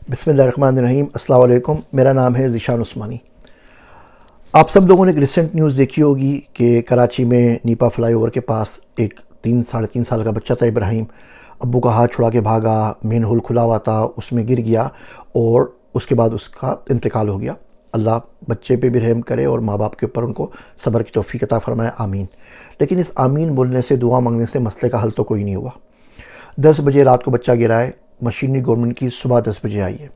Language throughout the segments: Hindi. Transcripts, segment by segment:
बिस्मिल्लाहिर्रहमानिर्रहीम। अस्सलाम वालेकुम। मेरा नाम है ज़ीशान उस्मानी। आप सब लोगों ने एक रिसेंट न्यूज़ देखी होगी कि कराची में नीपा फ्लाईओवर के पास एक 3 साढ़े 3 साल का बच्चा था इब्राहिम, अब्बू का हाथ छुड़ा के भागा, मेन होल खुला हुआ था, उसमें गिर गया और उसके बाद उसका इंतकाल हो गया। अल्लाह बच्चे पे भी रहम करे और माँ बाप के ऊपर उनको सब्र की तौफीक अता फरमाए, आमीन। लेकिन इस आमीन बोलने से, दुआ मांगने से मसले का हल तो कोई नहीं हुआ। 10 बजे रात को बच्चा गिरा है, मशीनरी गवर्नमेंट की सुबह 10 बजे आई है।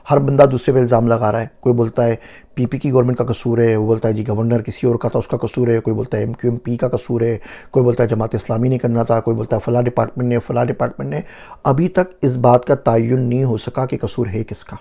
हर बंदा दूसरे पे इल्ज़ाम लगा रहा है। कोई बोलता है पीपी की गवर्नमेंट का कसूर है, वो बोलता है जी गवर्नर किसी और का था उसका कसूर है, कोई बोलता है एमक्यूएमपी का कसूर है, कोई बोलता है जमात इस्लामी ने करना था, कोई बोलता है फ़लाँ डिपार्टमेंट ने। अभी तक इस बात का तयन नहीं हो सका कि कसूर है किसका,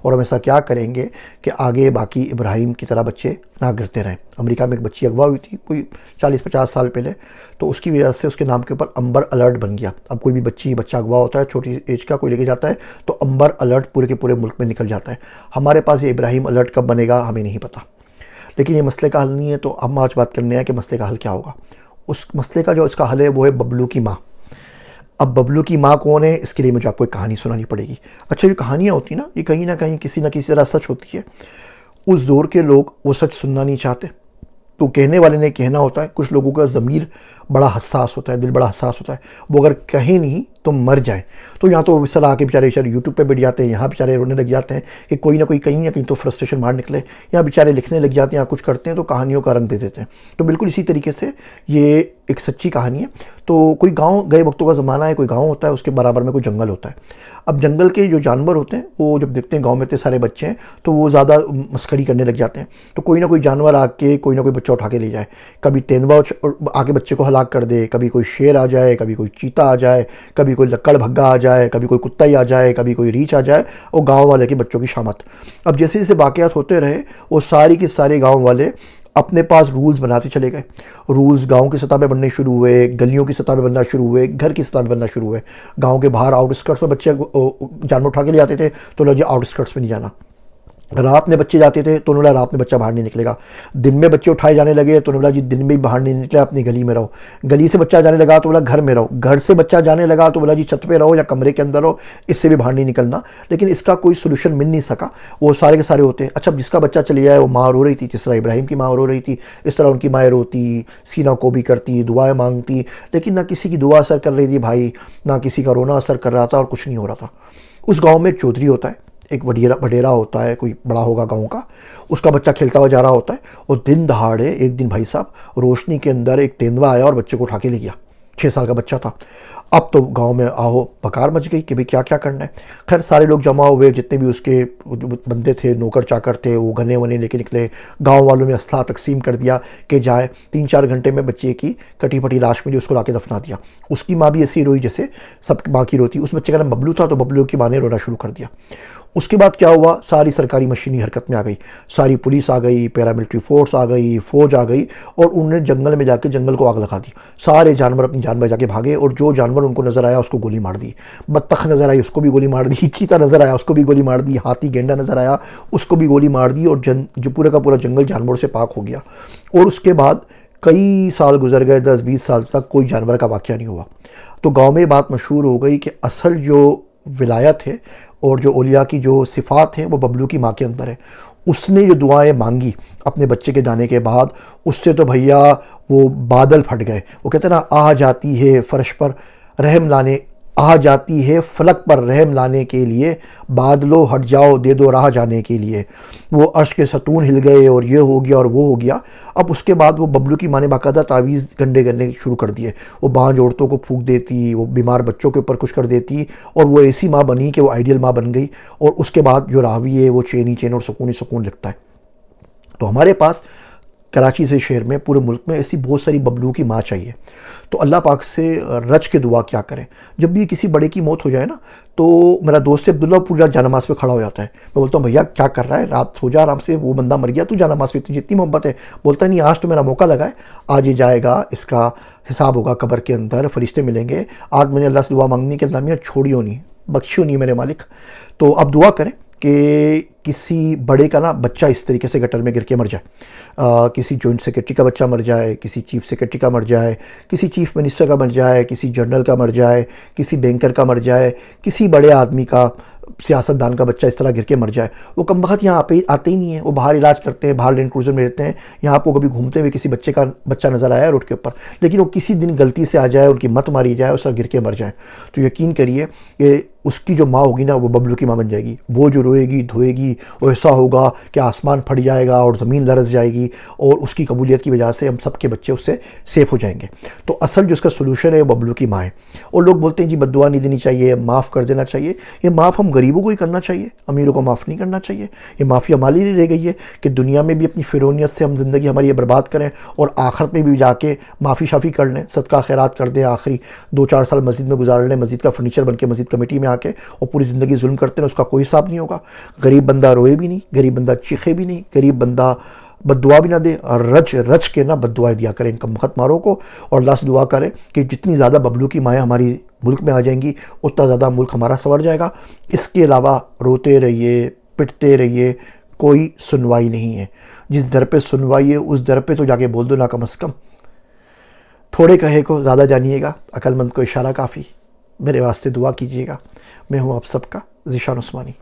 और हम ऐसा क्या करेंगे कि आगे बाकी इब्राहिम की तरह बच्चे ना गिरते रहें। अमेरिका में एक बच्ची अगवा हुई थी कोई 40-50 साल पहले, तो उसकी वजह से उसके नाम के ऊपर अंबर अलर्ट बन गया। अब कोई भी बच्चा अगवा होता है, छोटी एज का कोई लेके जाता है, तो अंबर अलर्ट पूरे के पूरे मुल्क में निकल जाता है। हमारे पास ये इब्राहिम अलर्ट कब बनेगा हमें नहीं पता, लेकिन ये मसले का हल नहीं है। तो हम आज बात करने हैं कि मसले का हल क्या होगा। उस मसले का जो इसका हल है वो है बबलू की माँ। अब बबलू की माँ कौन है, इसके लिए मुझे आपको एक कहानी सुनानी पड़ेगी। अच्छा, ये कहानियाँ होती ना, ये कहीं ना कहीं किसी ना किसी तरह सच होती है। उस दौर के लोग वो सच सुनना नहीं चाहते, तो कहने वाले ने कहना होता है। कुछ लोगों का ज़मीर बड़ा हसास होता है, दिल बड़ा हसास होता है, वो अगर कहे नहीं तो मर जाए। तो यहाँ तो इस तरह आके बेचारे यूट्यूब पे बैठ जाते हैं, यहाँ बेचारे रोने लग जाते हैं कि कोई ना कोई कहीं ना कहीं तो फ्रस्ट्रेशन बाहर निकले, यहाँ बेचारे लिखने लग जाते हैं, यहाँ कुछ करते हैं तो कहानियों का रंग दे देते हैं। तो बिल्कुल इसी तरीके से ये एक सच्ची कहानी है। तो कोई गाँव, गए वक्तों का ज़माना है, कोई गाँव होता है, उसके बराबर में कोई जंगल होता है। अब जंगल के जो जानवर होते हैं वो जब देखते हैं गांव में इतने सारे बच्चे हैं, तो वो ज़्यादा मस्करी करने लग जाते हैं। तो कोई ना कोई जानवर आके कोई ना कोई बच्चा उठा के ले जाए। कभी तेंदुआ आके बच्चे को हलाक कर दे, कभी कोई शेर आ जाए, कभी कोई चीता आ जाए, कभी कोई लक्कड़ भग्गा आ जाए, कभी कोई कुत्ता ही आ जाए, कभी कोई रीछ आ जाए, और गाँव वाले के बच्चों की शामत। अब जैसे जैसे वाक़यात होते रहे, वो सारी के सारे गाँव वाले अपने पास रूल्स बनाते चले गए। रूल्स गांव की सतह पे बनने शुरू हुए, गलियों की सतह पे बनना शुरू हुए, घर की सतह पे बनना शुरू हुए। गांव के बाहर आउटस्कर्ट्स में बच्चे जानवर उठा के ले आते थे, तो लोग आउटस्कर्ट्स में नहीं जाना। रात में बच्चे जाते थे तो उन्होंने रात में बच्चा बाहर नहीं निकलेगा। दिन में बच्चे उठाए जाने लगे तो उन्होंने जी दिन में भी बाहर नहीं निकले, अपनी गली में रहो। गली से बच्चा जाने लगा तो बोला घर में रहो। घर से बच्चा जाने लगा तो बोला जी छत पे रहो या कमरे के अंदर रहो, इससे भी बाहर नहीं निकलना। लेकिन इसका कोई सोल्यूशन मिल नहीं सका। वो सारे के सारे होते हैं। अच्छा, जिसका बच्चा चले जाए, वो माँ रो रही थी, जिस तरह इब्राहिम की माँ रो रही थी, इस तरह उनकी माएँ रोती, सीना को भी करती, दुआएं मांगती, लेकिन ना किसी की दुआ असर कर रही थी भाई, ना किसी का रोना असर कर रहा था, और कुछ नहीं हो रहा था। उस गाँव में एक चौधरी होता है, एक वडेरा होता है, कोई बड़ा होगा गांव का। उसका बच्चा खेलता हुआ जा रहा होता है, और दिन दहाड़े एक दिन भाई साहब रोशनी के अंदर एक तेंदुआ आया और बच्चे को उठा के ले गया। 6 साल का बच्चा था। अब तो गांव में आहो पकार मच गई कि भाई क्या क्या करना है। खैर सारे लोग जमा हुए, जितने भी उसके बंदे थे, नौकर चाकर थे, वो गने वने लेके निकले। गांव वालों ने असला तकसीम कर दिया कि जाए। 3-4 घंटे में बच्चे की कटी फटी लाश मिली, उसको लाके दफना दिया। उसकी माँ भी ऐसी रोई जैसे सब माँ की रोती। उस बच्चे का नाम बबलू था, तो बबलू की माँ ने रोना शुरू कर दिया। उसके बाद क्या हुआ, सारी सरकारी मशीनरी हरकत में आ गई। सारी पुलिस आ गई, पैरामिलिट्री फोर्स आ गई, फौज आ गई, और उन्होंने जंगल में जाके जंगल को आग लगा दी। सारे जानवर अपनी जान बचा के भागे, और जो जानवर उनको नजर आया उसको गोली मार दी। बत्तख नजर आई उसको भी गोली मार दी, चीता नजर आया उसको भी गोली मार दी, हाथी गेंडा नजर आया उसको भी गोली मार दी, और जो पूरा का पूरा जंगल जानवरों से पाक हो गया। और उसके बाद कई साल गुजर गए, 10-20 साल तक कोई जानवर का वाक़या नहीं हुआ। तो गाँव में बात मशहूर हो गई कि असल जो विलायत है और जो औलिया की जो सिफ़ात हैं वो बबलू की माँ के अंदर है। उसने जो दुआएं मांगी अपने बच्चे के जाने के बाद, उससे तो भैया वो बादल फट गए। वो कहते हैं ना, आ जाती है फर्श पर रहम लाने, आ जाती है फलक पर रहम लाने के लिए, बादलों हट जाओ दे दो राह जाने के लिए। वो अर्श के सतून हिल गए, और ये हो गया और वो हो गया। अब उसके बाद वो बबलू की माँ ने बाकायदा तावीज़ गंडे करने शुरू कर दिए। वो बांझ औरतों को फूंक देती, वो बीमार बच्चों के ऊपर कुछ कर देती, और वो ऐसी माँ बनी कि वो आइडियल माँ बन गई। और उसके बाद जो रावी है वो चैन ही चैन और सुकून ही सुकून लिखता है। तो हमारे पास कराची से शहर में, पूरे मुल्क में ऐसी बहुत सारी बबलू की माँ चाहिए। तो अल्लाह पाक से रज के दुआ क्या करें। जब भी किसी बड़े की मौत हो जाए ना, तो मेरा दोस्त अब्दुल्ला पूरा जानमाज़ पे खड़ा हो जाता है। मैं बोलता हूँ भैया क्या कर रहा है, रात सो जा आराम से, वो बंदा मर गया, तू जानमाज़ पे तुझे इतनी मोहब्बत है। बोलता नहीं, आज तो मेरा मौका लगा है, आज ये जाएगा, इसका हिसाब होगा कब्र के अंदर, फरिश्ते मिलेंगे। आज मैंने अल्लाह से दुआ मांगनी कि अल्लाह मियां छोड़ियो नहीं, बख्शियो नहीं मेरे मालिक। तो अब दुआ करें कि किसी बड़े का ना बच्चा इस तरीके से गटर में गिर के मर जाए, किसी जॉइंट सेक्रेटरी का बच्चा मर जाए, किसी चीफ सेक्रेटरी का मर जाए, किसी चीफ मिनिस्टर का मर जाए, किसी जनरल का मर जाए, किसी बैंकर का मर जाए, किसी बड़े आदमी का सियासतदान का बच्चा इस तरह गिर के मर जाए। वो कम वक्त यहाँ आते ही नहीं है, वो बाहर इलाज करते हैं, बाहर लैंड क्रूजर में रहते हैं। यहाँ आपको कभी घूमते हुए किसी बच्चा नज़र आया रोड के ऊपर, लेकिन वो किसी दिन गलती से आ जाए, उनकी मत मारी जाए, उसका गिर के मर जाए, तो यकीन करिए कि उसकी जो माँ होगी ना, वो बबलू की माँ बन जाएगी। वो जो रोएगी धोएगी, वो ऐसा होगा कि आसमान फट जाएगा और ज़मीन लरस जाएगी, और उसकी कबूलियत की वजह से हम सब के बच्चे उससे सेफ़ हो जाएंगे। तो असल जो उसका सोल्यूशन है वो बबलू की माँ है। और लोग बोलते हैं जी बद्दुआ नहीं देनी चाहिए, माफ़ कर देना चाहिए। ये माफ़ हम गरीबों को ही करना चाहिए, अमीरों को माफ़ नहीं करना चाहिए। ये माफ़ी हमारी लिए रह गई है कि दुनिया में भी अपनी फिरौनियत से हम ज़िंदगी हमारी ये बर्बाद करें, और आखिरत में भी जाके माफ़ी शाफ़ी कर लें, सदका खैरात कर दें, आखिरी 2-4 साल मस्जिद में गुजार लें, मस्जिद का फर्नीचर बन के मस्जिद कमेटी में आके, और पूरी ज़िंदगी जुल्म करते हैं, उसका कोई हिसाब नहीं होगा। गरीब बंदा रोए भी नहीं, गरीब बंदा चीखे भी नहीं, गरीब बंदा बद्दुआ भी ना दे, और रच रच के ना बद्दुआएं दिया करें इन कमबख्त मारों को। और अल्लाह से दुआ करें कि जितनी ज़्यादा बबलू की माएँ हमारी मुल्क में आ जाएंगी, उतना ज़्यादा मुल्क हमारा संवर जाएगा। इसके अलावा रोते रहिए, पिटते रहिए, कोई सुनवाई नहीं है। जिस दर पे सुनवाई है उस दर पे तो जाके बोल दो ना, कम अज़ कम। थोड़े कहे को ज़्यादा जानिएगा, अक्लमंद को इशारा काफ़ी। मेरे वास्ते दुआ कीजिएगा। मैं हूँ आप सबका ज़ीशान उस्मानी।